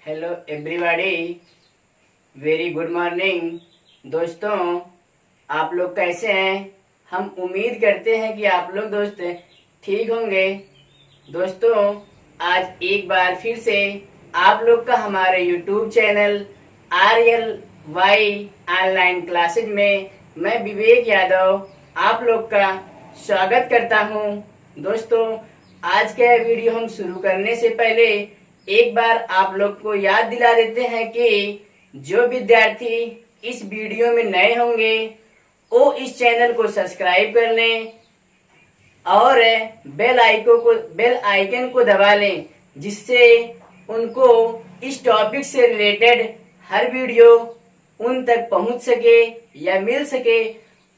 Hello everybody, very good morning. दोस्तों, आप लोग कैसे हैं? हम उम्मीद करते हैं कि आप लोग दोस्त ठीक होंगे। दोस्तों, आज एक बार फिर से आप लोग का हमारे YouTube channel RLY online classes में मैं विवेक यादव आप लोग का स्वागत करता हूं। दोस्तों, आज का वीडियो हम शुरू करने से पहले एक बार आप लोग को याद दिला देते हैं कि जो विद्यार्थी इस वीडियो में नए होंगे वो इस चैनल को सब्सक्राइब कर लें और बेल आइकन को दबा लें, जिससे उनको इस टॉपिक से रिलेटेड हर वीडियो उन तक पहुंच सके या मिल सके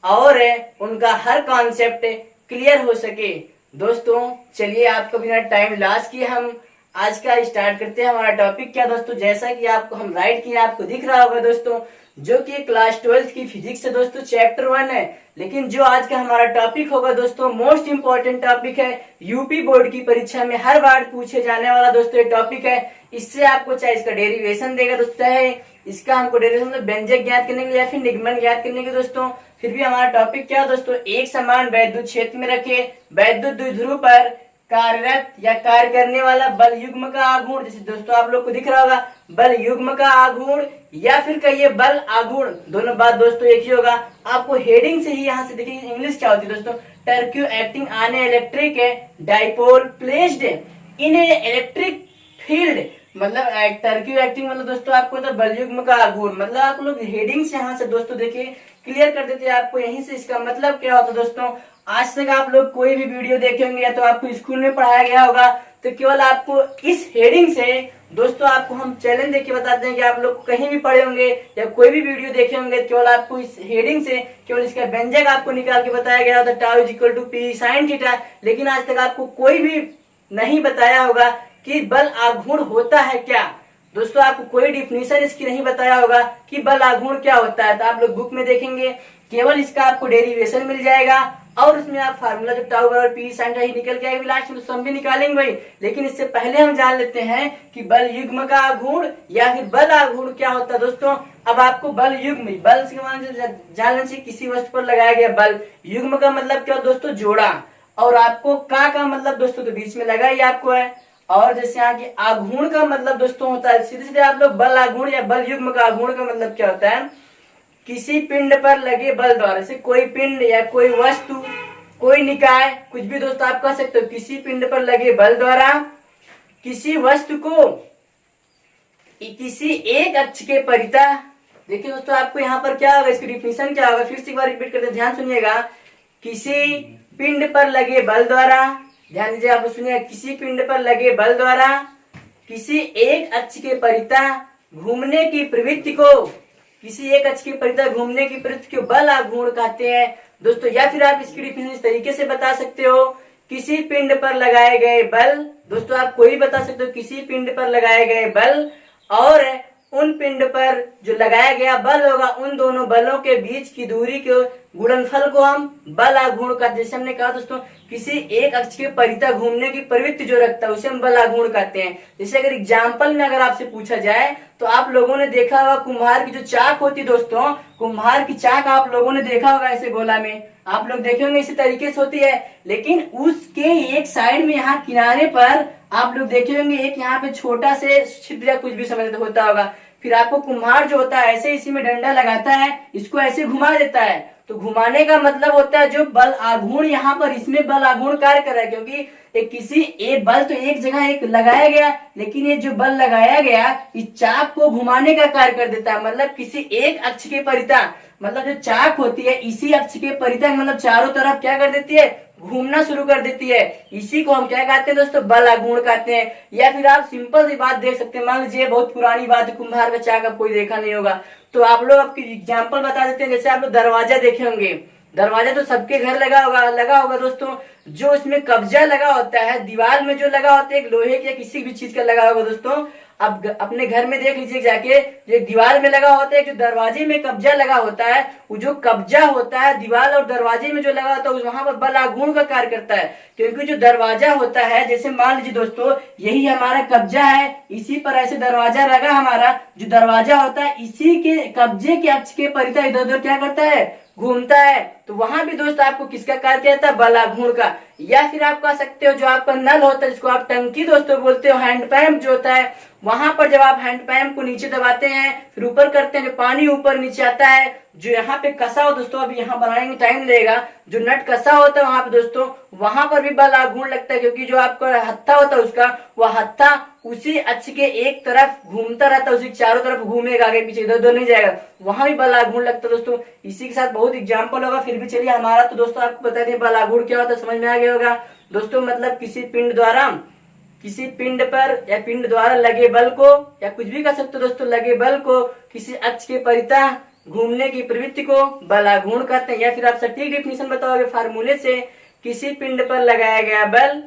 और उनका हर कॉन्सेप्ट क्लियर हो सके। दोस्तों, चलिए आपको बिना टाइम लॉस किए हम आज का स्टार्ट करते हैं। हमारा टॉपिक क्या दोस्तों, जैसा कि आपको हम राइट किए आपको दिख रहा होगा दोस्तों, जो कि क्लास 12th की फिजिक्स है दोस्तों, चैप्टर 1 है। लेकिन जो आज का हमारा टॉपिक होगा दोस्तों, मोस्ट इंपॉर्टेंट टॉपिक है, यूपी बोर्ड की परीक्षा में हर बार पूछे जाने वाला दोस्तों ये टॉपिक है। इससे आपको चाहे इसका डेरिवेशन देगा दोस्तों, चाहे इसका हमको डेरिवेशन व्यंजक ज्ञात करने के लिए या फिर निगमन ज्ञात करने के दोस्तों, फिर भी हमारा टॉपिक क्या दोस्तों, एक समान वैद्युत क्षेत्र में रखे वैद्युत द्विध्रुव पर कार्यरत या कार्य करने वाला बल युग्म का आघूर्ण, जैसे दोस्तों आप लोग को दिख रहा होगा बल युग्म का आघूर्ण या फिर कहिए बल आघूर्ण, दोनों बात दोस्तों एक ही होगा। आपको हेडिंग से ही यहाँ से देखिए इंग्लिश क्या होती है दोस्तों, torque acting on electric dipole placed in electric field, मतलब टर्क्यू एक्टिंग मतलब दोस्तों आपको तो बल युग्म का आघूर्ण, मतलब आप लोग हेडिंग से यहाँ से दोस्तों देखिए क्लियर कर देते हैं आपको यहीं से इसका मतलब क्या होता है दोस्तों। आज तक आप लोग कोई भी वीडियो देखे होंगे या तो आपको स्कूल में पढ़ाया गया होगा, तो केवल आपको इस हेडिंग से दोस्तों आपको हम चैलेंज देके बताते हैं कि आप लोग कहीं भी पढ़े होंगे या कोई भी वीडियो देखे होंगे, केवल आपको इस हेडिंग से केवल इसका व्यंजक आपको निकाल के बताया गया होता, tau is equal to P sine theta. लेकिन आज तक आपको कोई भी नहीं बताया होगा कि बल आघूर्ण होता है क्या। दोस्तों, आपको कोई डिफिनीशन इसकी नहीं बताया होगा कि बल आघूर्ण क्या होता है। तो आप लोग बुक में देखेंगे, केवल इसका आपको डेरिवेशन मिल जाएगा और उसमें आप फार्मूला जो टाउ बराबर पी साइन थीटा ही निकल के आएगा लास्ट में, तो हम भी निकालेंगे भाई। लेकिन इससे पहले हम जान लेते हैं कि बल युग्म का आघूर्ण या फिर बल आघूर्ण क्या होता है दोस्तों। अब आपको बल युग्म, बल से जान लेना चाहिए किसी वस्तु पर लगाया गया बल। युग्म का मतलब क्या दोस्तों, जोड़ा, और आपको का मतलब दोस्तों तो बीच में लगा ही आपको है। और जैसे यहाँ की आघूर्ण का मतलब दोस्तों होता है, सीधे सीधे आप लोग बल आघूर्ण या बल युग्म का आघूर्ण का मतलब क्या होता है, किसी पिंड पर लगे बल द्वारा, से कोई पिंड या कोई वस्तु कोई निकाय कुछ भी दोस्तों आप कह सकते हो, किसी पिंड पर लगे बल द्वारा किसी वस्तु को किसी एक अक्ष के परितः, देखिए दोस्तों आपको यहाँ पर क्या होगा, इसकी डिफिनीशन क्या होगा, फिर से एक बार रिपीट करते ध्यान सुनिएगा। किसी पिंड पर लगे बल द्वारा, ध्यान दीजिए आप सुनिए, किसी पिंड पर लगे बल द्वारा किसी एक अक्ष के परितः घूमने की प्रवृत्ति को, किसी एक अक्ष के परितः घूमने की प्रवृत्ति को बल आघूर्ण कहते हैं दोस्तों। या फिर आप इसकी डिफिनेशन इस तरीके से बता सकते हो, किसी पिंड पर लगाए गए बल, दोस्तों आप कोई बता सकते हो, किसी पिंड पर लगाए गए बल और उन पिंड पर जो लगाया गया बल होगा, उन दोनों बलों के बीच की दूरी के गुणनफल को हम बल आघूर्ण कहते हैं। जैसे हमने कहा दोस्तों, किसी एक अक्ष के परितः घूमने की प्रवृत्ति जो रखता है उसे हम बल आघूर्ण कहते हैं। जैसे अगर एग्जाम्पल में अगर आपसे पूछा जाए तो आप लोगों ने देखा होगा कुम्हार की जो चाक होती है दोस्तों, कुम्हार की चाक आप लोगों ने देखा होगा ऐसे गोला में, आप लोग देखे होंगे इसी तरीके से होती है। लेकिन उसके एक साइड में यहाँ किनारे पर आप लोग देखे होंगे एक यहाँ पे छोटा से छिद्र या कुछ भी समझ होता होगा। फिर आपको कुम्हार जो होता है ऐसे इसी में डंडा लगाता है, इसको ऐसे घुमा देता है, तो घुमाने का मतलब होता है जो बल आघूर्ण यहाँ पर इसमें बल आघूर्ण कार्य कर रहा है, क्योंकि एक किसी एक बल तो एक जगह एक लगाया गया, लेकिन ये जो बल लगाया गया इस चाक को घुमाने का कार्य कर देता है। मतलब किसी एक अक्ष के परितः, मतलब जो चाक होती है इसी अक्ष के परितः मतलब चारों तरफ क्या कर देती है, घूमना शुरू कर देती है। इसी को हम क्या कहते हैं दोस्तों, बल आघूर्ण कहते हैं। या फिर आप सिंपल सी बात देख सकते हैं, मान लीजिए बहुत पुरानी बात है, कुम्हार का चाक अब कोई देखा नहीं होगा, तो आप लोग आपकी एग्जाम्पल बता देते हैं। जैसे आप लोग दरवाजा देखे होंगे, दरवाजा तो सबके घर लगा होगा दोस्तों, जो इसमें कब्जा लगा होता है दीवार में जो लगा होता है एक लोहे के या किसी भी चीज का लगा होगा दोस्तों, अब अपने घर में देख लीजिए जाके, जो एक दीवार में लगा होता है, जो दरवाजे में कब्जा लगा होता है, वो जो कब्जा होता है दीवार और दरवाजे में जो लगा होता है वहां पर बल आघूर्ण का कार्य करता है। क्योंकि जो दरवाजा होता है, जैसे मान लीजिए दोस्तों यही हमारा कब्जा है, इसी पर ऐसे दरवाजा लगा हमारा, जो दरवाजा होता है इसी के कब्जे के अक्ष के परितः इधर उधर क्या करता है, घूमता है। तो वहां भी दोस्त आपको किसका कार्य किया था, बल आघूर्ण का। या फिर आप कह सकते हो जो आपका नल होता है, जिसको आप टंकी दोस्तों बोलते हो, हैंडपैम्प जो होता है, वहां पर जब आप हैंडपैम्प को नीचे दबाते हैं फिर ऊपर करते हैं, जो पानी ऊपर नीचे आता है, जो यहाँ पे कसा हो दोस्तों, अभी यहाँ बनाएंगे टाइम लगेगा, जो नट कसा होता है वहां पे दोस्तों, वहां पर भी बल आघूर्ण लगता है। क्योंकि जो आपका हत्था होता है उसका, वह हत्था उसी अक्ष के एक तरफ घूमता रहता है, उसी चारों तरफ घूमेगा, आगे पीछे इधर उधर नहीं जाएगा, वहां भी बल आघूर्ण लगता है दोस्तों। इसी के साथ बहुत एग्जाम्पल होगा, फिर भी चलिए हमारा तो दोस्तों आपको बता दें बल आघूर्ण क्या होता है, समझ में आ गया होगा दोस्तों। मतलब किसी पिंड पर या पिंड द्वारा लगे बल को, या कुछ भी कर सकते हो दोस्तों, लगे बल को किसी अक्ष के परितः घूमने की प्रवृत्ति को बल आघूर्ण कहते हैं। या फिर आप सटीक डिफिनेशन बताओगे फार्मूले से, किसी पिंड पर लगाया गया बल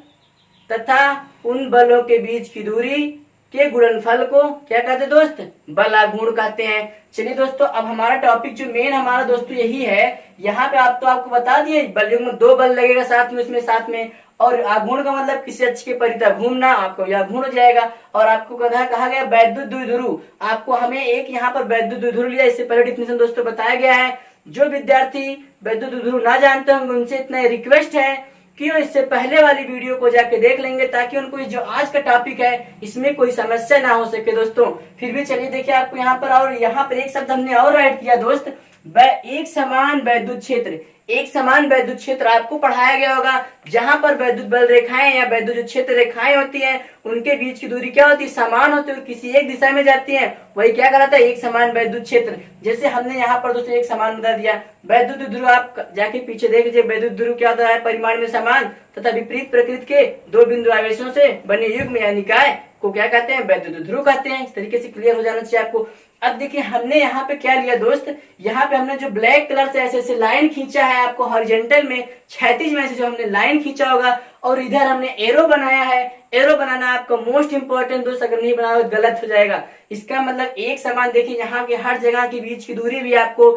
तथा उन बलों के बीच की दूरी के गुणनफल को क्या कहते हैं दोस्त, बल आघूर्ण कहते हैं। चलिए दोस्तों अब हमारा टॉपिक जो मेन हमारा दोस्तों यही है, यहाँ पे आपको बता दिए बलयुग्म में दो बल लगेगा साथ में, उसमें साथ में, और आघूर्ण का मतलब किसी अक्ष के परितः घूमना, आपको यह आघूर्ण हो जाएगा। और आपको कहा गया वैद्युत द्विध्रुव, आपको हमें एक यहाँ पर वैद्युत द्विध्रुव लिया, इससे पहले डिफिनेशन दोस्तों बताया गया है। जो विद्यार्थी वैद्युत द्विध्रुव ना जानते होंगे उनसे इतना रिक्वेस्ट है कि वो इससे पहले वाली वीडियो को जाके देख लेंगे, ताकि उनको जो आज का टॉपिक है इसमें कोई समस्या ना हो सके दोस्तों। फिर भी चलिए देखिए आपको यहाँ पर, और यहाँ पर एक शब्द हमने और ऐड किया दोस्त, एक समान वैद्युत क्षेत्र। एक समान वैद्युत क्षेत्र आपको पढ़ाया गया होगा, जहां पर वैद्युत बल रेखाएं या वैद्युत जो क्षेत्र रेखाएं होती हैं उनके बीच की दूरी क्या होती है, समान होती है, और किसी एक दिशा में जाती है, वही क्या कहलाता है, एक समान वैद्युत क्षेत्र। जैसे हमने यहाँ पर दोस्तों एक समान बता दिया, वैद्युत ध्रुव आप जाके पीछे देख लीजिए, वैद्युत ध्रुव क्या होता है, परिमाण में समान तथा विपरीत प्रकृति के दो बिंदु आवेशों से बने युग्म या निकाय को क्या कहते हैं, वैद्युत ध्रुव कहते हैं। इस तरीके से क्लियर हो जाना चाहिए आपको। अब देखिए हमने यहाँ पे क्या लिया दोस्त, यहाँ पे हमने जो ब्लैक कलर से ऐसे ऐसे लाइन खींचा है, आपको हॉरिजॉन्टल में क्षैतिज में से जो हमने लाइन खींचा होगा, और इधर हमने एरो बनाया है। एरो बनाना आपका मोस्ट इंपॉर्टेंट दोस्त, अगर नहीं बनाओ गलत हो जाएगा। इसका मतलब एक समान, देखिए यहाँ के हर जगह के बीच की दूरी भी आपको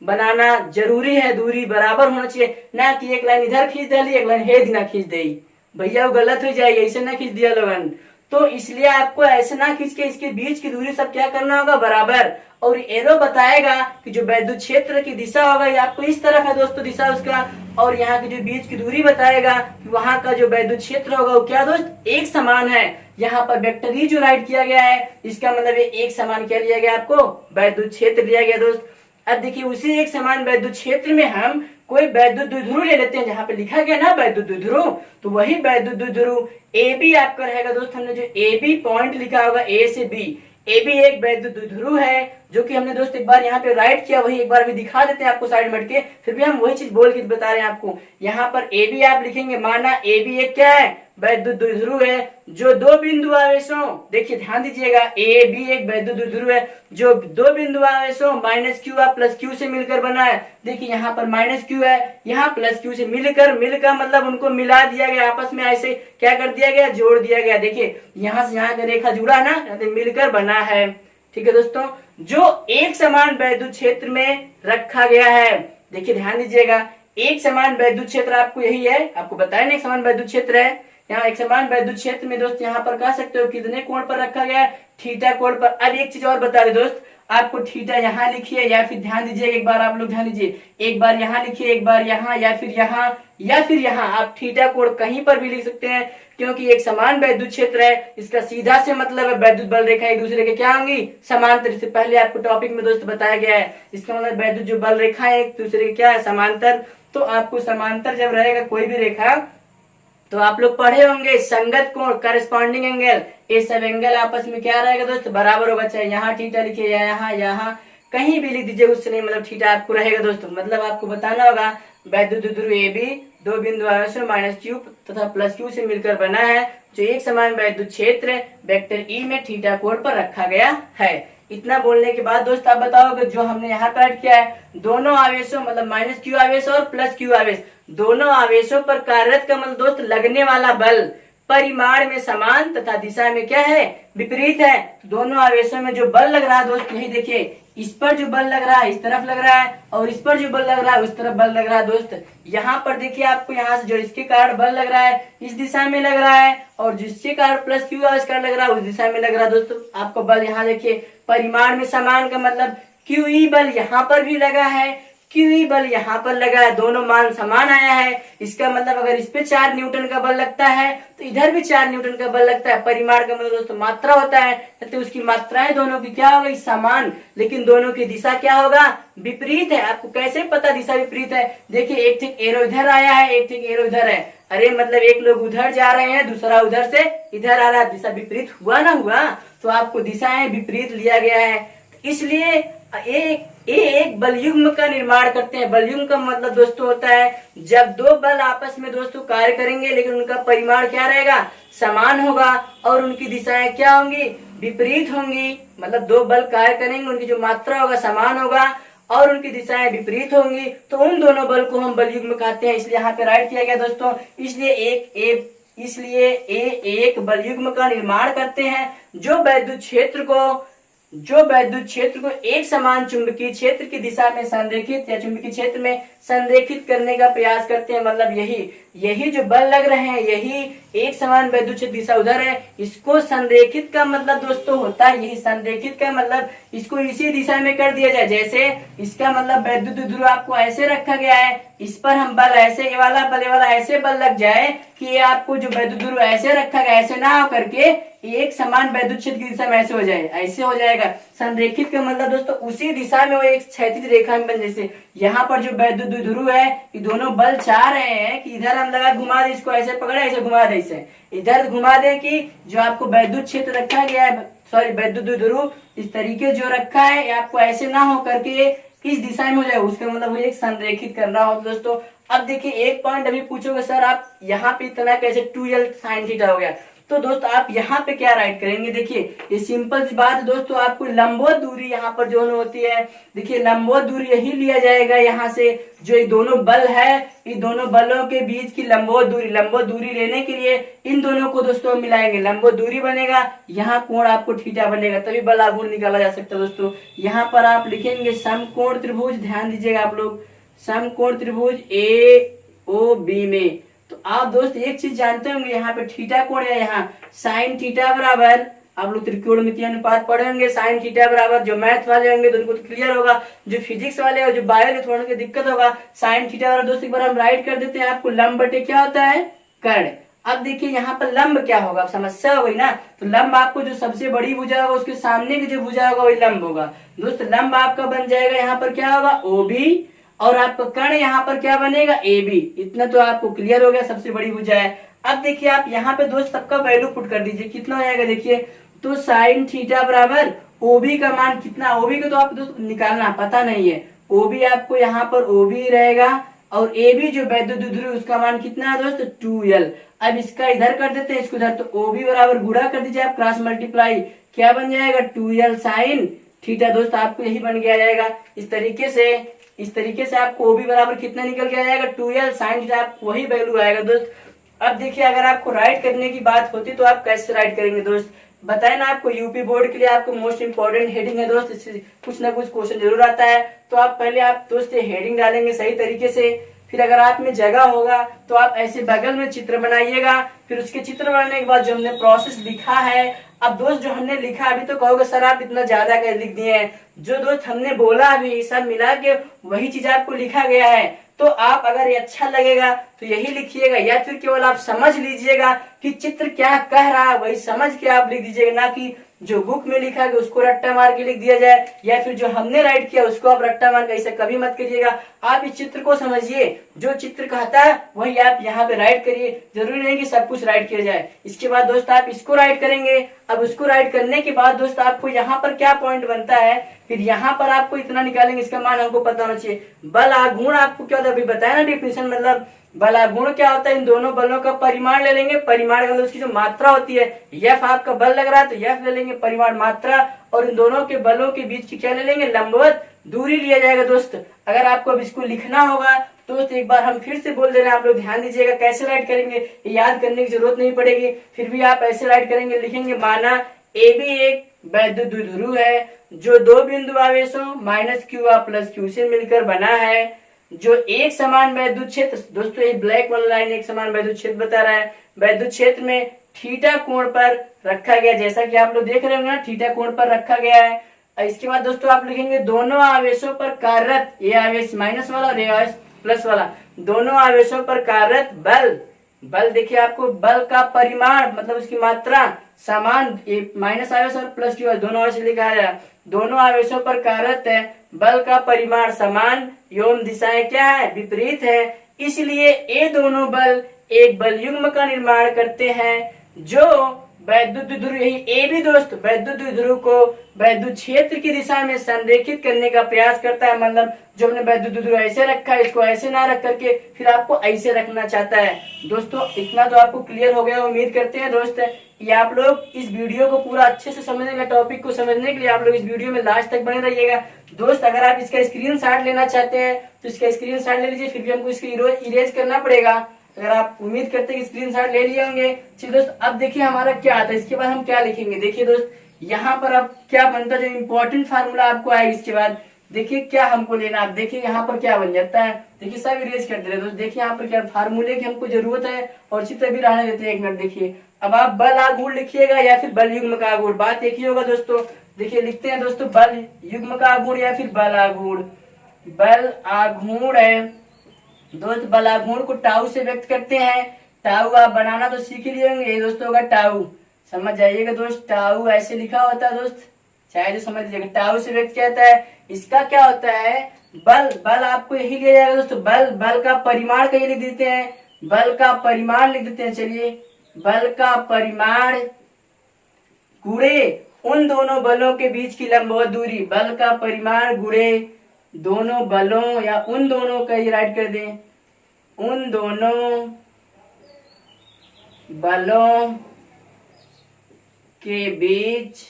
बनाना जरूरी है, दूरी बराबर होना चाहिए, ना कि एक लाइन इधर खींच डाली एक लाइन हेद ना खींच दे, भैया वो गलत हो जाएगी, ऐसे ना खींच दिया लोगन। तो इसलिए आपको ऐसे ना खींच के इसके बीच की दूरी सब क्या करना होगा, बराबर। और एरो बताएगा कि जो वैद्युत क्षेत्र की दिशा होगा ये आपको इस तरफ है दोस्तों, दिशा उसका, और यहाँ की जो बीच की दूरी बताएगा कि वहां का जो वैद्युत क्षेत्र होगा वो क्या दोस्त, एक समान है। यहाँ पर वेक्टर ई जो राइट किया गया है, इसका मतलब एक समान क्या लिया गया, आपको वैद्युत क्षेत्र लिया गया दोस्त। अब देखिए उसी एक समान वैद्युत क्षेत्र में हम कोई वैद्युत द्विध्रुव ले लेते हैं, जहाँ पे लिखा गया ना वैद्युत द्विध्रुव, तो वही वैद्युत द्विध्रुव ए बी आपका रहेगा दोस्त। हमने जो ए बी पॉइंट लिखा होगा ए से बी, ए बी एक वैद्युत द्विध्रुव है, जो कि हमने दोस्त एक बार यहाँ पे राइट किया, वही एक बार भी दिखा देते हैं आपको साइड में के, फिर भी हम वही चीज बोल के बता रहे हैं आपको। यहाँ पर ए बी आप लिखेंगे, माना ए बी एक क्या है, वैद्युत द्विध्रुव है, जो दो बिंदु आवेशों, देखिए ध्यान दीजिएगा, ए बी एक वैद्युत द्विध्रुव है जो दो बिंदु आवेशों माइनस क्यू और प्लस क्यू से मिलकर बना है। देखिए यहाँ पर माइनस क्यू है, यहाँ प्लस क्यू से मिलकर मतलब उनको मिला दिया गया, आपस में ऐसे क्या कर दिया गया, जोड़ दिया गया। देखिए यहाँ से यहाँ का रेखा जुड़ा ना, मिलकर बना है। ठीक है दोस्तों, जो एक समान वैद्युत क्षेत्र में रखा गया है। देखिए ध्यान दीजिएगा, एक समान वैद्युत क्षेत्र आपको यही है, आपको बताया ना एक समान वैद्युत क्षेत्र है। यहाँ एक समान वैद्युत क्षेत्र में दोस्त यहाँ पर कह सकते हो कितने कोण पर रखा गया है, थीटा कोण पर। अब एक चीज और बता रहे दोस्त, आपको थीटा यहाँ लिखिए, या फिर ध्यान दीजिए एक बार, आप लोग ध्यान दीजिए, एक बार यहाँ लिखिए, एक बार यहाँ, या फिर यहाँ, या फिर यहाँ। आप थीटा कोण कहीं पर भी लिख सकते हैं, क्योंकि एक समान वैद्युत क्षेत्र है, इसका सीधा से मतलब है वैद्युत बल रेखा एक दूसरे के क्या होंगी, समांतर। इससे पहले आपको टॉपिक में दोस्त बताया गया है, इसका मतलब वैद्युत जो बल रेखा है एक दूसरे के क्या है, समांतर। तो आपको समांतर जब रहेगा कोई भी रेखा, तो आप लोग पढ़े होंगे संगत कोण, करस्पॉन्डिंग एंगल, ये सब एंगल आपस में क्या रहेगा दोस्त, बराबर होगा। चाहे यहाँ थीटा लिखिए या यहाँ कहीं भी लिख दीजिए, उससे नहीं मतलब थीटा आपको रहेगा दोस्तों। मतलब आपको बताना होगा वैद्युत द्विध्रुव ए बी दो बिंदु आवेशों माइनस क्यू तथा प्लस क्यू से मिलकर बना है, जो एक समान वैद्युत क्षेत्र वेक्टर ई में थीटा कोण पर रखा गया है। इतना बोलने के बाद दोस्त आप बताओगे जो हमने यहाँ काट किया है, दोनों आवेशों मतलब माइनस क्यू आवेश और प्लस क्यू आवेश, दोनों आवेशों पर कार्यरत का मतलब दोस्त लगने वाला बल परिमाण में समान तथा दिशा में क्या है, विपरीत है। दोनों आवेशों में जो बल लग रहा है दोस्त, यही देखिए, इस पर जो बल लग रहा है इस तरफ लग रहा है, और इस पर जो बल लग रहा है उस तरफ बल लग रहा है दोस्त। यहाँ पर देखिए आपको यहाँ से जो इसके कारण बल लग रहा है इस दिशा में लग रहा है, और जिसके कारण प्लस क्यू आविष्कार लग रहा है उस दिशा में लग रहा है दोस्तों। आपको बल यहाँ देखिए, परिमाण में समान का मतलब क्यू ई बल यहाँ पर भी लगा है, क्यू ई बल यहाँ पर लगा है, दोनों मान समान आया है। इसका मतलब अगर इस पे 4 न्यूटन का बल लगता है तो इधर भी 4 न्यूटन का बल लगता है। परिमाण का मतलब दोस्तों मात्रा होता है, तो उसकी मात्राएं दोनों की क्या हो गई, समान, लेकिन दोनों की दिशा क्या होगा, विपरीत है। आपको कैसे पता दिशा विपरीत है, देखिए एक ठीक एरो इधर आया है, एक ठीक एरो इधर है। अरे मतलब एक लोग उधर जा रहे हैं, दूसरा उधर से इधर आ रहा है, दिशा विपरीत हुआ ना हुआ। तो आपको दिशाएं विपरीत लिया गया है, इसलिए एक बल युग्म का निर्माण करते हैं। बल युग्म का मतलब दोस्तों होता है जब दो बल आपस में दोस्तों कार्य करेंगे लेकिन उनका परिमाण क्या रहेगा, समान होगा, और उनकी दिशाएं क्या होंगी, विपरीत होंगी। मतलब दो बल कार्य करेंगे, उनकी जो मात्रा होगा समान होगा और उनकी दिशाएं विपरीत होंगी, तो उन दोनों बल को हम बल युग्म कहते हैं। इसलिए यहाँ पे राइट किया गया दोस्तों। इसलिए एक बल युग्म का निर्माण करते हैं जो वैद्युत क्षेत्र को एक समान चुंबकीय क्षेत्र की दिशा में संरेखित या चुंबकीय क्षेत्र में संरेखित करने का प्रयास करते हैं। मतलब यही जो बल लग रहे हैं, यही एक समान वैद्युत क्षेत्र दिशा उधर है, इसको संरेखित का मतलब दोस्तों होता है, यही संरेखित का मतलब इसको इसी दिशा में कर दिया जाए। जैसे इसका मतलब वैद्युत ध्रुव आपको ऐसे रखा गया है, इस पर हम बल ऐसे, ये वाला ऐसे बल लग जाए कि ये आपको जो वैद्युत ध्रुव ऐसे रखा गया, ऐसे ना हो करके एक समान वैद्युत क्षेत्र की दिशा में ऐसे हो जाए, ऐसे हो जाएगा। संरेखित का मतलब दोस्तों उसी दिशा में वो एक क्षैतिज रेखा में बन, जैसे यहाँ पर जो वैद्युत ध्रुव है, ये दोनों बल चाह रहे हैं कि इधर हम लगा घुमा दे, इसको ऐसे पकड़े, ऐसे घुमा दे, इसे इधर घुमा दे कि जो आपको वैद्युत क्षेत्र रखा गया है, सॉरी वैद्युत ध्रुव इस तरीके जो रखा है, आपको ऐसे ना हो करके इस दिशा में हो जाए, उसका मतलब वो एक संरेखित करना हो दोस्तों। अब देखिए एक पॉइंट अभी पूछोगे सर आप यहाँ पे इतना कैसे 2l sin थीटा हो गया, तो दोस्तों आप यहाँ पे क्या राइट करेंगे, देखिए ये सिंपल सी बात दोस्तों, आपको लंबवत दूरी यहाँ पर जो होती है, देखिए लंबवत दूरी यही लिया जाएगा। यहाँ से जो ये दोनों बल है, इन दोनों बलों के बीच की लंबवत दूरी लेने के लिए इन दोनों को दोस्तों मिलाएंगे, लंबवत दूरी बनेगा, यहाँ कोण आपको थीटा बनेगा, तभी बल आघूर्ण निकाला जा सकता है दोस्तों। यहाँ पर आप लिखेंगे समकोण त्रिभुज, ध्यान दीजिएगा आप लोग, समकोण त्रिभुज AOB में। तो आप दोस्त एक चीज जानते होंगे, यहाँ पे थीटा कोण है, यहाँ साइन थीटा बराबर, आप लोग त्रिकोणमितीय अनुपात पढ़े होंगे, साइन थीटा बराबर, जो मैथ वाले होंगे तो उनको तो क्लियर होगा, जो फिजिक्स वाले और जो बायो में थोड़ा सा दिक्कत होगा, साइन थीटा बराबर दोस्त एक बार हम राइट कर देते हैं, आपको लंब बटे क्या होता है, कर्ण। अब देखिए यहाँ पर लंब क्या होगा, समस्या हो गई ना, तो लंब आपको जो सबसे बड़ी भुजा होगा उसके सामने की जो भुजा होगा वही लंब होगा दोस्त। लंब आपका बन जाएगा यहाँ पर क्या होगा, OB, और आपका कर्ण यहाँ पर क्या बनेगा, AB। इतना तो आपको क्लियर हो गया, सबसे बड़ी भुजा है। अब देखिए आप यहाँ पे दोस्त सबका वैल्यू पुट कर दीजिए, कितना हो जाएगा देखिए, तो साइन थीटा बराबर OB का मान कितना, OB को तो आप दोस्त निकालना पता नहीं है, OB आपको यहाँ पर OB रहेगा, और AB जो वैद्युत ध्रुव उसका मान कितना है दोस्त, 2l। अब इसका इधर कर देते हैं, इसको इधर, तो OB बराबर गुणा कर दीजिए आप, क्रॉस मल्टीप्लाई, क्या बन जाएगा, 2l साइन थीटा दोस्त, आपको यही बन गया जाएगा। इस तरीके से आपको OB बराबर कितना निकल के आ जाएगा, 2l साइन थीटा, आपको वही वैल्यू आएगा दोस्त। अब देखिए अगर आपको राइट करने की बात होती तो आप कैसे राइट करेंगे दोस्त, बताए ना आपको, यूपी बोर्ड के लिए आपको मोस्ट इंपोर्टेंट हेडिंग है दोस्त, इससे कुछ ना कुछ क्वेश्चन जरूर आता है। तो आप पहले आप दोस्त हेडिंग डालेंगे सही तरीके से, फिर अगर आप में जगह होगा तो आप ऐसे बगल में चित्र बनाइएगा, फिर उसके चित्र बनाने के बाद जो हमने प्रोसेस लिखा है, अब दोस्त जो हमने लिखा अभी तो कहोगे सर आप इतना ज्यादा कर लिख दिए हैं, जो दोस्त हमने बोला अभी सब मिला के वही चीज आपको लिखा गया है। तो आप अगर ये अच्छा लगेगा तो यही लिखिएगा, या फिर केवल आप समझ लीजिएगा कि चित्र क्या कह रहा है, वही समझ के आप लिख दीजिएगा, ना कि जो बुक में लिखा है उसको रट्टा मार के लिख दिया जाए, या फिर जो हमने राइट किया उसको आप रट्टा मार के, ऐसा कभी मत करिएगा। आप इस चित्र को समझिए, जो चित्र कहता है वही आप यहाँ पे राइट करिए, जरूरी नहीं कि सब कुछ राइट किया जाए। इसके बाद दोस्त आप इसको राइट करेंगे, अब उसको राइट करने के बाद दोस्त आपको यहाँ पर क्या पॉइंट बनता है, फिर यहाँ पर आपको इतना निकालेंगे, इसका मान हमको पता होना चाहिए। बल आघूर्ण आपको क्या होता है अभी बताया ना डिफिनेशन, मतलब बल आघूर्ण क्या होता है, इन दोनों बलों का परिमाण ले लेंगे, परिमाण मतलब उसकी जो मात्रा होती है, F आपका बल लग रहा है तो F ले लेंगे परिमाण मात्रा, और इन दोनों के बलों के बीच की क्या ले लेंगे, लंबवत दूरी लिया जाएगा दोस्त। अगर आपको अब इसको लिखना होगा दोस्त एक बार हम फिर से बोल दे रहे हैं, आप लोग ध्यान दीजिएगा कैसे राइट करेंगे, याद करने की जरूरत नहीं पड़ेगी, फिर भी आप ऐसे राइट करेंगे, लिखेंगे माना ए भी एक वैद्युत द्विध्रुव है जो दो बिंदु आवेशों माइनस क्यू और प्लस क्यू से मिलकर बना है, जो एक समान वैद्युत क्षेत्र, दोस्तों ये ब्लैक वाला लाइन एक समान वैद्युत क्षेत्र बता रहा है, वैद्युत क्षेत्र में थीटा कोण पर रखा गया, जैसा कि आप लोग देख रहे होंगे ना, थीटा कोण पर रखा गया है। इसके बाद दोस्तों आप लिखेंगे दोनों आवेशों पर कार्यरत, ये आवेश माइनस वाला और ये आवेश प्लस वाला, दोनों आवेशों पर कार्यरत बल, बल देखिए आपको बल का परिमाण मतलब उसकी मात्रा समान, माइनस आवेश और प्लस की दोनों आवेश लिखा है, दोनों आवेशों पर कार्यरत है, बल का परिमाण समान एवं दिशाएं क्या है, विपरीत है, इसलिए ये दोनों बल एक बल युग्म का निर्माण करते हैं जो वैद्युत द्विध्रुव, यही ए भी दोस्त वैद्युत द्विध्रुव को वैद्युत क्षेत्र की दिशा में संरेखित करने का प्रयास करता है, मतलब जो हमने वैद्युत द्विध्रुव ऐसे रखा है इसको ऐसे ना रख करके फिर आपको ऐसे रखना चाहता है। दोस्तों इतना तो आपको क्लियर हो गया, उम्मीद करते हैं दोस्त ये आप लोग इस वीडियो को पूरा अच्छे से समझने का, टॉपिक को समझने के लिए आप लोग इस वीडियो में लास्ट तक बने रहिएगा। दोस्त अगर आप इसका स्क्रीनशॉट लेना चाहते हैं तो इसका स्क्रीनशॉट ले लीजिए, फिर भी हमको इसको इरेज करना पड़ेगा, अगर आप उम्मीद करते हैं कि स्क्रीनशॉट ले लिए होंगे। चलिए दोस्त अब देखिए हमारा क्या आता है, इसके बाद हम क्या लिखेंगे, देखिए दोस्त यहाँ पर अब क्या बनता है, जो इम्पोर्टेंट फार्मूला आपको आएगा इसके बाद देखिए क्या हमको लेना, आप देखिए यहाँ पर क्या बन जाता है, देखिए सब इरेज कर दे रहे दोस्त, देखिए यहाँ पर क्या फार्मूले की हमको जरूरत है और चित्र भी रहने देते हैं एक मिनट। देखिए अब आप बल आघूर्ण लिखिएगा या फिर बल युग्म का आघूर्ण, बात एक ही होगा दोस्तों। देखिए लिखते हैं दोस्तों बल युग्म का आघूर्ण या फिर बल आघूर्ण, बल आघूर्ण है दोस्त, बल आघूर्ण को टाउ से व्यक्त करते हैं, टाउ आप बनाना तो सीख लिए होंगे, ये दोस्तों होगा टाउ, समझ जाइएगा दोस्त, टाउ ऐसे लिखा होता है दोस्त, चाहे जो समझ लीजिएगा, टाउ से व्यक्त किया जाता है। इसका क्या होता है बल, बल आपको यही लिया जाएगा दोस्तों, बल, बल का परिमाण कहीं लिख देते हैं, बल का परिमाण लिख देते हैं, चलिए बल का परिमाण गुणे उन दोनों बलों के बीच की लंबवत दूरी, बल का परिमाण गुणे दोनों बलों या उन दोनों का, ये राइट कर दें, उन दोनों बलों के बीच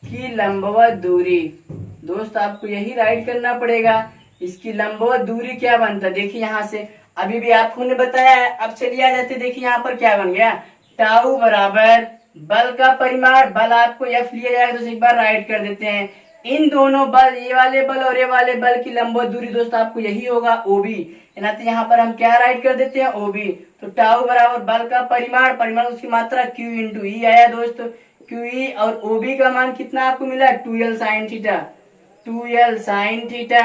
की लंबवत दूरी, दोस्त आपको यही राइट करना पड़ेगा, इसकी लंबवत दूरी क्या बनता है, देखिए यहाँ से अभी भी आपको ने बताया है, अब चलिए आ जाते, देखिए यहाँ पर क्या बन गया, टाउ बराबर बल का परिमाण, बल आपको एफ लिया जाएगा तो एक बार राइट कर देते हैं, इन दोनों बल, ये वाले बल और ये वाले बल की लंबवत दूरी दोस्त आपको यही होगा ओबी, यहाँ पर हम क्या राइट कर देते हैं ओबी, तो टाउ बराबर बल का परिमाण, परिमाण उसकी मात्रा क्यू इंटू ई आया दोस्त, क्यू ई, और ओबी का मान कितना आपको मिला 2l sine theta, 2l sine theta.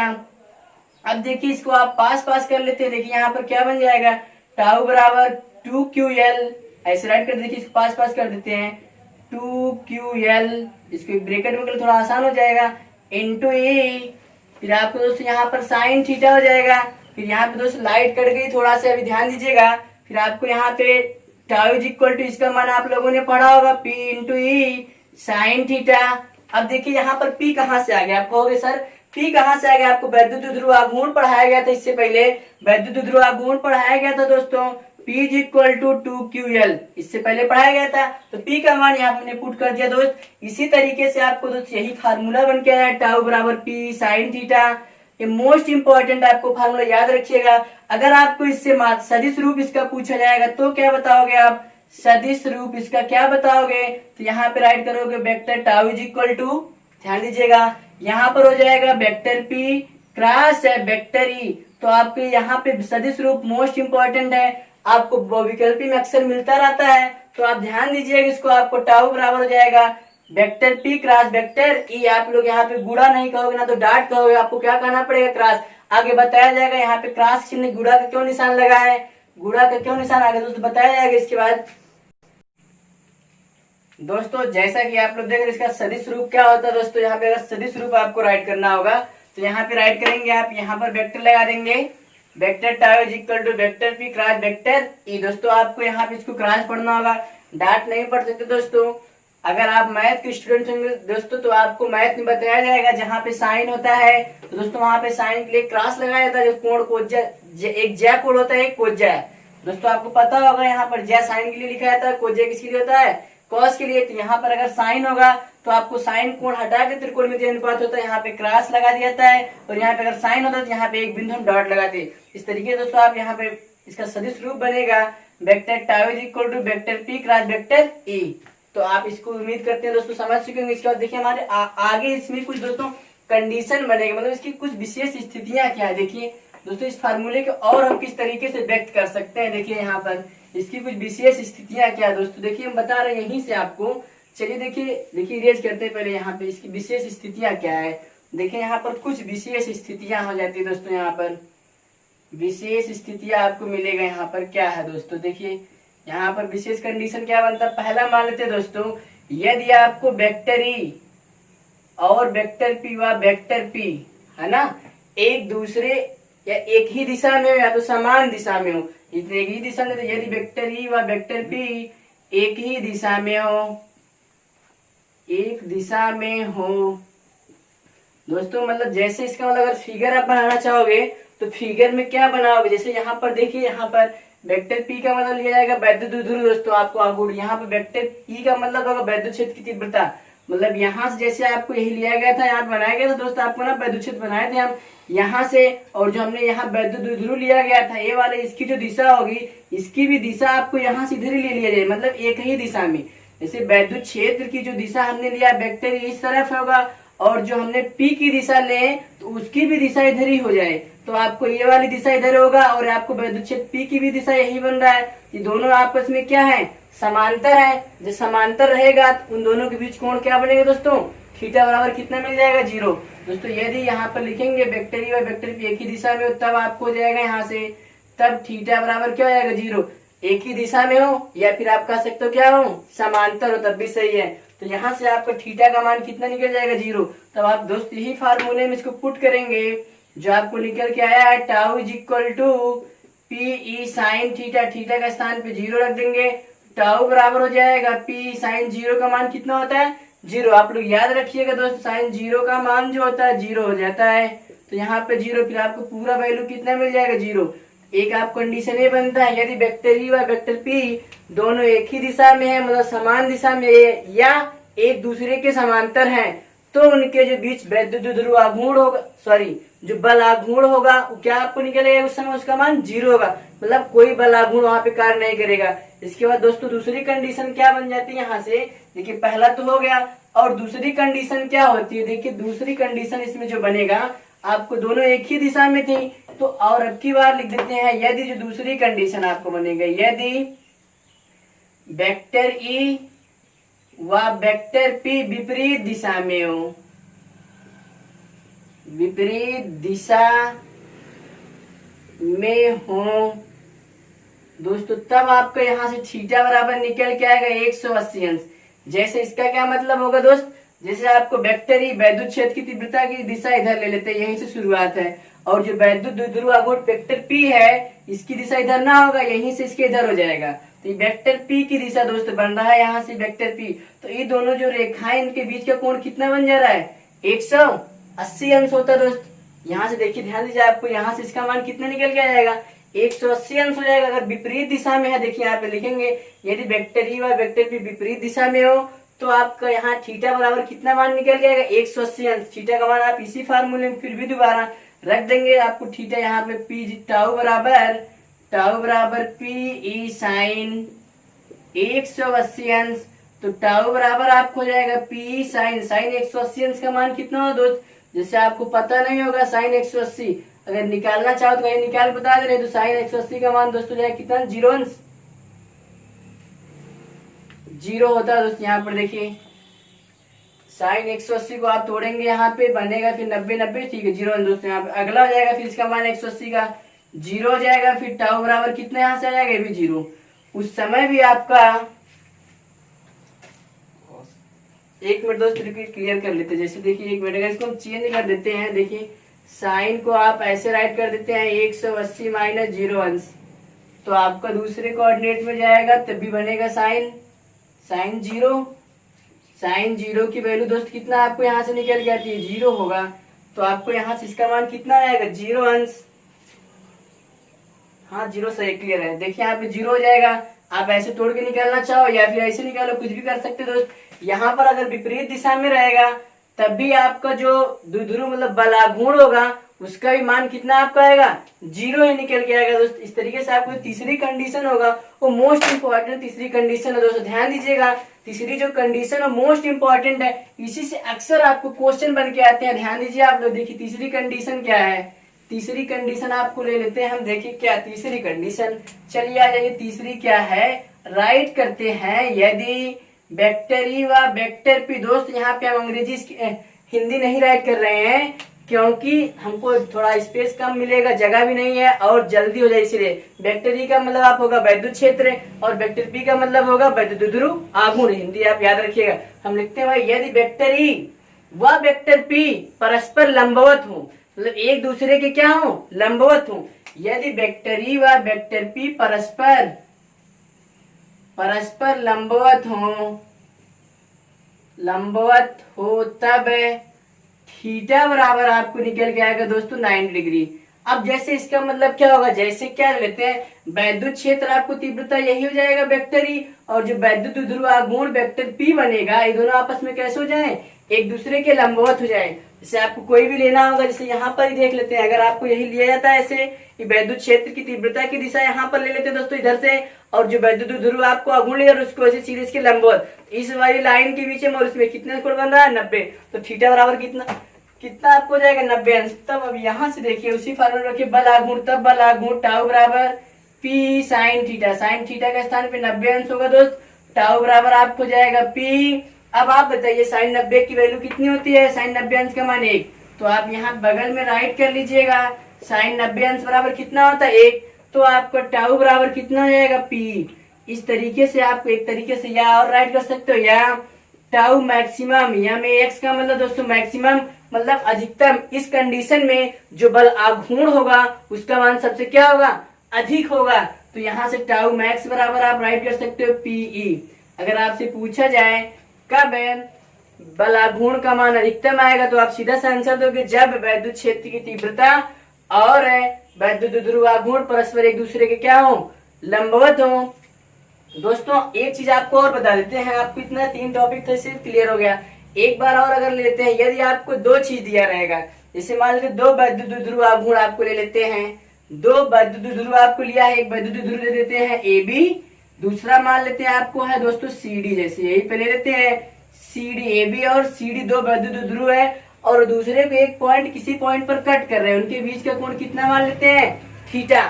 अब देखिए इसको आप पास पास कर लेते हैं, देखिए यहाँ पर क्या बन जाएगा, टाउ बराबर 2ql, ऐसे राइट कर, देखिए इसको पास पास कर देते हैं, 2ql, इसको ब्रैकेट में थोड़ा आसान हो जाएगा, इंटू ई, फिर आपको दोस्तों यहाँ पर साइन थीटा हो जाएगा, फिर यहाँ पे दोस्तों लाइट कट गई थोड़ा सा, अभी ध्यान दीजिएगा, फिर आपको यहाँ पे टाउ इज इक्वल टू, इसका मान आप लोगों ने पढ़ा होगा P इंटू ई साइन थीटा। अब देखिए यहाँ पर P कहाँ से आ गया, आप कहोगे सर P कहाँ से आ गया, आपको वैद्युत द्विध्रुव आघूर्ण पढ़ाया गया था, इससे पहले वैद्युत द्विध्रुव आघूर्ण पढ़ाया गया था दोस्तों, P is equal to 2ql, इससे पहले पढ़ाया गया था, तो P का मान यहाँ हमने पुट कर दिया दोस्त। इसी तरीके से आपको दोस्त यही फार्मूला बन के आया, टाउ बराबर P साइन थीटा, ये मोस्ट इंपॉर्टेंट आपको फार्मूला याद रखिएगा। अगर आपको इससे सदिश रूप इसका पूछा जाएगा तो क्या बताओगे आप, सदिश रूप इसका क्या बताओगे, तो यहाँ पे राइट करोगे vector tau is equal to, ध्यान दीजिएगा यहाँ पर हो जाएगा वेक्टर P क्रॉस है वेक्टर E, तो आपके यहाँ पे सदिश रूप मोस्ट इंपॉर्टेंट है, आपको विकल्पी में अक्सर मिलता रहता है, तो आप ध्यान दीजिएगा इसको, आपको टाउ बराबर हो जाएगा vector P cross vector E, आप लोग यहाँ पे गुणा नहीं कहोगे ना तो डाट कहोगे, आपको क्या कहना पड़ेगा क्रॉस, आगे बताया जाएगा यहाँ पे क्रॉस चिन्ह गुणा का क्यों निशान लगा है, गुणा का क्यों निशान आगे दोस्तों बताया जाएगा। इसके बाद दोस्तों जैसा कि आप लोग देख रहे हैं इसका सदिश रूप क्या होता है दोस्तों, यहाँ पे अगर सदिश रूप आपको राइट करना होगा तो यहाँ पे राइट करेंगे आप, यहाँ पर वेक्टर लगा देंगे, vector tau is equal to vector P cross vector E, दोस्तों आपको यहाँ पे इसको क्रॉस पढ़ना होगा, डाट नहीं पढ़ सकते दोस्तों। अगर आप मैथ के स्टूडेंट होंगे दोस्तों तो आपको मैथ में बताया जाएगा, जहाँ पे साइन होता है तो दोस्तों वहां पे साइन के लिए क्रॉस लगाया जाता है, जो कोण कोज्या, एक ज्या कोण होता है, एक कोज्या है दोस्तों, आपको पता होगा यहाँ पर ज्या साइन के लिए लिखा जाता है, कोज्या किसके लिए होता है, कॉस के लिए, तो यहाँ पर अगर साइन होगा तो आपको साइन कोण हटा के त्रिकोणमितीय अनुपात होता है, यहाँ पे क्रॉस लगा दिया जाता है, और यहाँ पे अगर साइन होता है तो यहाँ पे एक बिंदु हम डॉट लगाते हैं। इस तरीके से दोस्तों आप यहाँ पे इसका सदिश रूप बनेगा vector tau is equal to vector P cross vector E. तो आप इसको उम्मीद करते हैं दोस्तों समझ चुके होंगे। इसके बाद देखिए हमारे आगे इसमें कुछ दोस्तों कंडीशन बनेगा, मतलब इसकी कुछ विशेष स्थितियां क्या है। देखिए दोस्तों इस फार्मूले को और हम किस तरीके से व्यक्त कर सकते हैं, देखिए यहाँ पर इसकी कुछ विशेष स्थितियां क्या है दोस्तों, देखिए हम बता रहे हैं यहीं से आपको। चलिए देखिए इरेज करते हैं पहले यहाँ पे इसकी विशेष स्थितियां क्या है। देखिए यहाँ पर कुछ विशेष स्थितियां हो जाती है दोस्तों, यहाँ पर विशेष स्थितियां आपको मिलेगा। यहाँ पर क्या है दोस्तों, देखिए यहाँ पर विशेष कंडीशन क्या बनता है। पहला मान लेते हैं दोस्तों, यदि आपको वेक्टर ई और वेक्टर पी व वेक्टर पी है ना एक दूसरे या एक ही दिशा में हो या तो समान दिशा में हो, एक ही दिशा में, तो यदि वेक्टर ई व वेक्टर पी एक ही दिशा में हो, एक दिशा में हो दोस्तों, मतलब जैसे इसका मतलब अगर फिगर आप बनाना चाहोगे तो फिगर में क्या बनाओगे, जैसे यहाँ पर देखिए यहाँ पर वेक्टर पी का मतलब लिया जाएगा वैद्युत द्विध्रुव दोस्तों आपको आगुड़, यहाँ पर वेक्टर ई का मतलब होगा वैद्युत क्षेत्र की तीव्रता, मतलब यहाँ से जैसे आपको यही लिया गया था, यहाँ बनाया गया था दोस्तों आपको ना वैद्युत क्षेत्र बनाए थे हम यहाँ से, और जो हमने यहाँ वैद्युत द्विध्रुव लिया गया था ये वाले, इसकी जो दिशा होगी इसकी भी दिशा आपको यहाँ से इधर ही ले लिया जाए, मतलब एक ही दिशा में। जैसे वैद्युत क्षेत्र की जो दिशा हमने लिया वेक्टर इस तरफ होगा, और जो हमने पी की दिशा ले तो उसकी भी दिशा इधर ही हो जाए, तो आपको ये वाली दिशा इधर होगा, और आपको वैद्युत क्षेत्र पी की भी दिशा यही बन रहा है। ये दोनों आपस में क्या है, समांतर है। जो समांतर रहेगा तो उन दोनों के बीच कोण क्या बनेगा दोस्तों, थीटा बराबर कितना मिल जाएगा, 0। दोस्तों यदि यहाँ पर लिखेंगे वेक्टर ई और वेक्टर पी एक ही दिशा में हो तब आपको हो जाएगा यहाँ से, तब थीटा बराबर क्या हो जाएगा 0। एक ही दिशा में हो या फिर आप कह सकते हो क्या हो, समांतर हो, तब भी सही है। तो यहाँ से आपका थीटा का मान कितना निकल जाएगा 0। तब आप दोस्त यही फार्मूले में इसको पुट करेंगे, जो आपको निकल के आया है tau is equal to P E sine theta, theta का स्थान पे 0 रख देंगे, टाउ बराबर हो जाएगा पी साइन 0 का मान कितना होता है 0। आप लोग याद रखिएगा दोस्तों साइन 0 का मान जो होता है 0 हो जाता है, तो यहाँ पे 0, फिर आपको पूरा वैल्यू कितना मिल जाएगा 0। एक आप कंडीशन ये बनता है, यदि वेक्टर ई व वेक्टर पी दोनों एक ही दिशा में है, मतलब समान दिशा में या एक दूसरे के समांतर हैं, तो उनके जो बीच वैद्युत द्विध्रुव आघूर्ण होगा, सॉरी जो बल आघूर्ण होगा वो क्या आपको निकलेगा उस समय, उसका मान 0 होगा, मतलब कोई बल आघूर्ण वहां पे कार्य नहीं करेगा। इसके बाद दोस्तों दूसरी कंडीशन क्या बन जाती है, यहाँ से देखिए पहला तो हो गया, और दूसरी कंडीशन क्या होती है, देखिए दूसरी कंडीशन इसमें जो बनेगा, आपको दोनों एक ही दिशा में थी, तो और अब की बार लिख देते हैं, यदि जो दूसरी कंडीशन आपको बनेगा, यदि वेक्टर ई व वेक्टर पी विपरीत दिशा में हो, विपरीत दिशा में हो दोस्तों, तब आपको यहाँ से थीटा बराबर निकल के आएगा 180 अंश। जैसे इसका क्या मतलब होगा दोस्त, जैसे आपको वेक्टर ई वैद्युत क्षेत्र की तीव्रता की दिशा इधर ले लेते हैं, यहीं से शुरुआत है, और जो वैद्युत द्विध्रुव आघूर्ण वेक्टर पी है इसकी दिशा इधर ना होगा, यहीं से इसके इधर हो जाएगा, तो वेक्टर पी की दिशा दोस्त बन रहा है यहाँ से वेक्टर पी, तो ये दोनों जो रेखाएं इनके बीच का कोण कितना बन जा रहा है 180 अंश होता है दोस्त। यहाँ से देखिए ध्यान दीजिए, आपको यहाँ से इसका मान कितना निकल के आ जाएगा 180 अंश हो जाएगा। अगर विपरीत दिशा में है, देखिए यहाँ पे लिखेंगे, यदि वेक्टर ई व वेक्टर पी विपरीत दिशा में हो तो आपका यहाँ थीटा बराबर कितना मान निकल के आएगा 180 अंश। थीटा का मान आप इसी फार्मूले में फिर भी दोबारा रख देंगे, आपको थीटा यहाँ पे पी टाउ बराबर पी ई साइन 180 अंश, तो टाउ बराबर आपको हो जाएगा पी साइन 180 अंश का मान कितना हो दोस्त, जैसे आपको पता नहीं होगा साइन 180 अगर निकालना चाहो तो कहीं निकाल बता दे रहे, तो साइन 180 का मान दोस्तों जाएगा कितना 0 अंश, 0 होता है दोस्त। यहाँ पर देखिए साइन 180 को आप तोड़ेंगे, यहाँ पे बनेगा फिर 90, ठीक है 0 अंश दोस्तों। यहाँ पे अगला हो जाएगा, फिर इसका मान 180 का 0 हो जाएगा, फिर टाउ बराबर कितना यहाँ से आ जाएगा, ये भी 0। उस समय भी आपका, एक मिनट दोस्त क्लियर कर लेते हैं, जैसे देखिए एक मिनट, अगर इसको हम चेंज कर देते हैं, देखिए साइन को आप ऐसे राइट कर देते हैं 180 माइनस 0 अंश, तो आपका दूसरे कोऑर्डिनेट में जाएगा, तब भी बनेगा साइन 0 की वैल्यू दोस्त कितना आपको यहाँ से निकल के आती है 0 होगा, तो आपको यहाँ से इसका मान कितना आएगा 0 अंश। हाँ 0 सही क्लियर है, देखिए यहाँ पे 0 हो जाएगा, आप ऐसे तोड़ के निकालना चाहो या फिर ऐसे निकालो, कुछ भी कर सकते हो दोस्त। यहाँ पर अगर विपरीत दिशा में रहेगा तब भी आपका जो द्विध्रुव मतलब बलाघूर्ण होगा उसका भी मान कितना आपका आएगा, 0 ही निकल के आएगा दोस्त। इस तरीके से आपको तीसरी कंडीशन होगा वो मोस्ट इंपॉर्टेंट तीसरी कंडीशन है दोस्तों, ध्यान दीजिएगा। तीसरी जो कंडीशन है मोस्ट इंपॉर्टेंट है, इसी से अक्सर आपको क्वेश्चन बन के आते हैं। ध्यान दीजिए आप लोग, देखिए तीसरी कंडीशन क्या है। तीसरी कंडीशन आपको ले लेते हैं हम, देखिए क्या तीसरी कंडीशन, चलिए आ जाइए। तीसरी क्या है, राइट करते हैं यदि वेक्टर ई व वेक्टर पी। दोस्त यहाँ पे हम अंग्रेजी हिंदी नहीं राइट कर रहे हैं क्योंकि हमको थोड़ा स्पेस कम मिलेगा, जगह भी नहीं है और जल्दी हो जाए, इसलिए वेक्टर ई का मतलब आप होगा वैद्युत क्षेत्र और वेक्टर पी का मतलब होगा वैद्युत ध्रुव आघूर्ण। हिंदी आप याद रखिएगा। हम लिखते हैं भाई यदि वेक्टर ई व वेक्टर पी परस्पर लंबवत हो, मतलब एक दूसरे के क्या हो, लंबवत हो। यदि वेक्टर ई व वेक्टर पी परस्पर लंबवत हो तब थीटा बराबर आपको निकल के आएगा दोस्तों 90 डिग्री। अब जैसे इसका मतलब क्या होगा, जैसे क्या लेते हैं वैद्युत क्षेत्र आपको तीव्रता यही हो जाएगा वेक्टर ई, और जो वैद्युत ध्रुव आघूर्ण वेक्टर पी बनेगा, ये दोनों आपस में कैसे हो जाए, एक दूसरे के लंबवत हो जाए। जैसे आपको कोई भी लेना होगा, जैसे यहाँ पर ही देख लेते हैं, अगर आपको यही लिया जाता है ऐसे, वैद्युत क्षेत्र की तीव्रता की दिशा यहाँ पर ले लेते हैं दोस्तों इधर से, और जो वैद्युत ध्रुव आपको आघूर्ण लेगा उसको ऐसे सीधे इसके लंबवत, इस वाली लाइन के बीच में, और इसमें कितने कोण बन रहा है 90, तो थीटा बराबर कितना आपको हो जाएगा 90 अंश। तब अब यहाँ से देखिए उसी फार्मूला रखिए बल आघूर्ण, तब बल आघूर्ण टाउ बराबर P sine theta, sine theta का स्थान पे 90 अंश होगा दोस्त, टाउ बराबर आपको जाएगा पी। अब आप बताइए साइन 90 की वैल्यू कितनी होती है, साइन 90 अंश का मान 1, तो आप यहाँ बगल में राइट कर लीजिएगा, साइन 90 अंश बराबर कितना होता है 1, तो आपका टाउ बराबर कितना हो जाएगा पी। इस तरीके से आपको एक तरीके से या और राइट कर सकते हो, या टाउ मैक्सिमम, या में एक्स का मतलब दोस्तों मैक्सिमम मतलब अधिकतम, इस कंडीशन में जो बल आघूर्ण होगा उसका मान सबसे क्या होगा, अधिक होगा, तो यहाँ से टाउ मैक्स बराबर आप राइट कर सकते हो पीई। अगर आपसे पूछा जाए कब बल आघूर्ण का मान अधिकतम आएगा, तो आप सीधा सा आंसर दोगे जब वैद्युत क्षेत्र की तीव्रता और वैद्युत ध्रुव आघूर्ण परस्पर एक दूसरे के क्या हो, लंबवत हो। दोस्तों एक चीज आपको और बता देते हैं, आपको इतना 3 टॉपिक थे सिर्फ क्लियर हो गया। एक बार और अगर लेते हैं, यदि आपको 2 चीज दिया रहेगा, जैसे मान लीजिए 2 वैद्युत ध्रुव आघूर्ण आपको ले लेते हैं, 2 वैद्युत ध्रुव आपको लिया है, एक वैद्युत ध्रुव दे देते हैं ए बी, दूसरा मान लेते हैं आपको है दोस्तों सी डी, जैसे यही पे ले लेते हैं सी डी ए बी और सी डी 2 वैद्युत ध्रुव है, और दूसरे को एक पॉइंट किसी पॉइंट पर कट कर रहे हैं, उनके बीच का कोण कितना मान लेते हैं थीटा,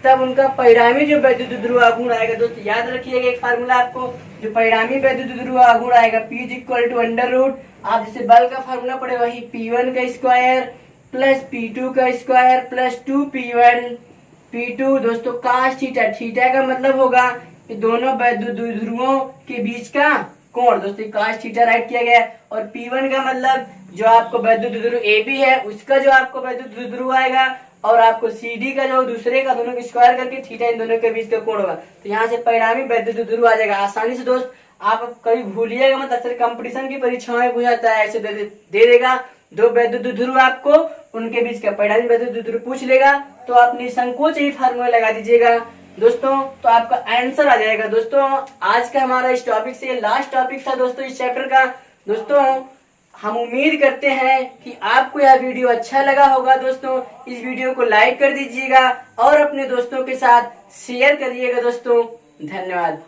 तब उनका परिणामी जो वैद्युत ध्रुव आघूर्ण आएगा दोस्तों याद रखिएगा एक फार्मूला आपको, जो परिणामी वैद्युत ध्रुव आघूर्ण आएगा P = आप जैसे बल का फार्मूला पढ़े वही P1 का स्क्वायर प्लस P2 का स्क्वायर प्लस 2P1 P2 दोस्तों cos थीटा, थीटा का मतलब होगा कि दोनों वैद्युत ध्रुवों के बीच का कोण, दोस्तों cos थीटा राइट किया गया, और P1 का मतलब जो आपको वैद्युत ध्रुव AB है उसका जो आपको वैद्युत ध्रुव आएगा, और आपको CD का जो दूसरे का, दोनों को स्क्वायर करके थीटा इन दोनों के बीच का कोण होगा, तो यहाँ से परिणामी वैद्युत ध्रुव आ जाएगा आसानी से। दोस्त आप कभी भूलिएगा मत, अक्सर कंपटीशन की परीक्षाओं में पूछा जाता है, ऐसे दे देगा 2 वैद्युत ध्रुव आपको, उनके बीच का परिणामी वैद्युत ध्रुव पूछ लेगा, तो आप निसंकोच ही फार्मूला लगा दीजिएगा दोस्तों, तो आपका आंसर आ जाएगा। दोस्तों आज का हमारा इस टॉपिक से लास्ट टॉपिक था दोस्तों इस चैप्टर का। दोस्तों हम उम्मीद करते हैं कि आपको यह वीडियो अच्छा लगा होगा। दोस्तों इस वीडियो को लाइक कर दीजिएगा और अपने दोस्तों के साथ शेयर करिएगा दोस्तों। धन्यवाद।